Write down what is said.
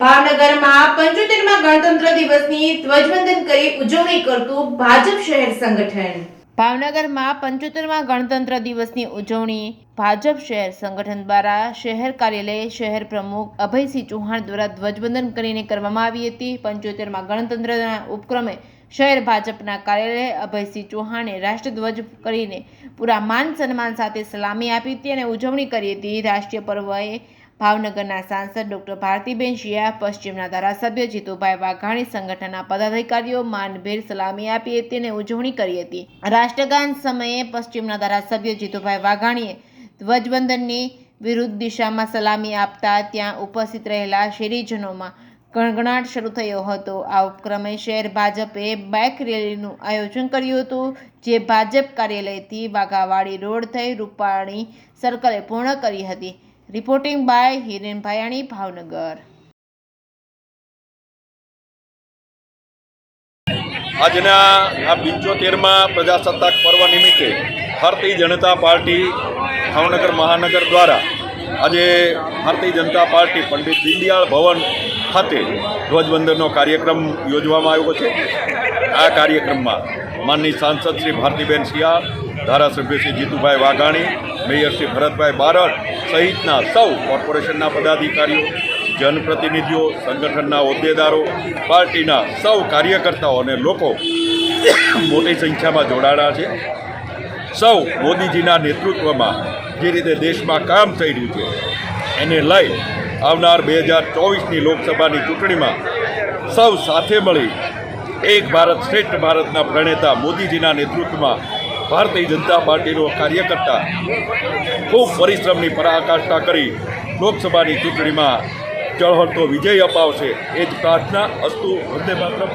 ભાવનગરમાં 75મા ગણતંત્ર દિવસની ધ્વજવંદન કરી ઉજવણી કરતું ભાજપ શહેર સંગઠન। ભાવનગરમાં 75મા ગણતંત્ર દિવસની ઉજવણી ભાજપ શહેર સંગઠન દ્વારા શહેર કાર્યાલય શહેર પ્રમુખ અભયસિંહ ચૌહાણ દ્વારા ધ્વજવંદન કરીને કરવામાં આવી હતી। 75મા ગણતંત્રના ઉપક્રમે શહેર ભાજપના કાર્યાલય અભયસિંહ ચૌહાણે રાષ્ટ્રધ્વજ કરીને પૂરા માન સન્માન સાથે સલામી આપી હતી અને ઉજવણી કરી હતી। રાષ્ટ્રીય પર્વએ ભાવનગરના સાંસદ ડોક્ટર ભારતીબેન શિયા, પશ્ચિમના ધારાસભ્ય જીતુભાઈ વાઘાણી, સંગઠનના પદાધિકારીઓ માનભેર સલામી આપી હતી અને ઉજવણી કરી હતી। રાષ્ટ્રગાન સમયે પશ્ચિમના ધારાસભ્ય જીતુભાઈ વાઘાણીએ ધ્વજવંદનની વિરુદ્ધ દિશામાં સલામી આપતા ત્યાં ઉપસ્થિત રહેલા શહેરીજનોમાં ગણગણાટ શરૂ થયો હતો। આ ઉપક્રમે શહેર ભાજપે બાઇક રેલીનું આયોજન કર્યું હતું, જે ભાજપ કાર્યાલયથી વાઘાવાડી રોડ થઈ રૂપાણી સર્કલે પૂર્ણ કરી હતી। Reporting by Hiren Bhayani, Bhavnagar. આજના આ 75મા પ્રજાસત્તાક પર્વ નિમિત્તે ભારતીય જનતા પાર્ટી ભાવનગર મહાનગર દ્વારા આજે ભારતીય જનતા પાર્ટી પંડિત દીનદયાળ ભવન ખાતે ધ્વજવંદનનો કાર્યક્રમ યોજવામાં આવ્યો છે। આ કાર્યક્રમમાં માનનીય સાંસદ શ્રી ભારતીબેન શિયા, ધારાસભ્ય શ્રી જીતુભાઈ વાઘાણી, મેયર શ્રી ભરતભાઈ બારડ સહિતના સૌ કોર્પોરેશનના પદાધિકારીઓ, જનપ્રતિનિધિઓ, સંગઠનના હોદ્દેદારો, પાર્ટીના સૌ કાર્યકર્તાઓ અને લોકો મોટી સંખ્યામાં જોડાણા છે। સૌ મોદીજીના નેતૃત્વમાં જે રીતે દેશમાં કામ થઈ રહ્યું છે એને લઈ આવનાર 2024ની લોકસભાની ચૂંટણીમાં સૌ સાથે મળી એક ભારત શ્રેષ્ઠ ભારતના પ્રણેતા મોદીજીના નેતૃત્વમાં ભારતીય જનતા પાર્ટીનો કાર્યકર્તા ખૂબ પરિશ્રમની પરાકાષ્ઠા કરી લોકસભાની ચૂંટણીમાં ઝળહળતો વિજય અપાવશે એ જ પ્રાર્થના। અસ્તુ વંદે માતરમ।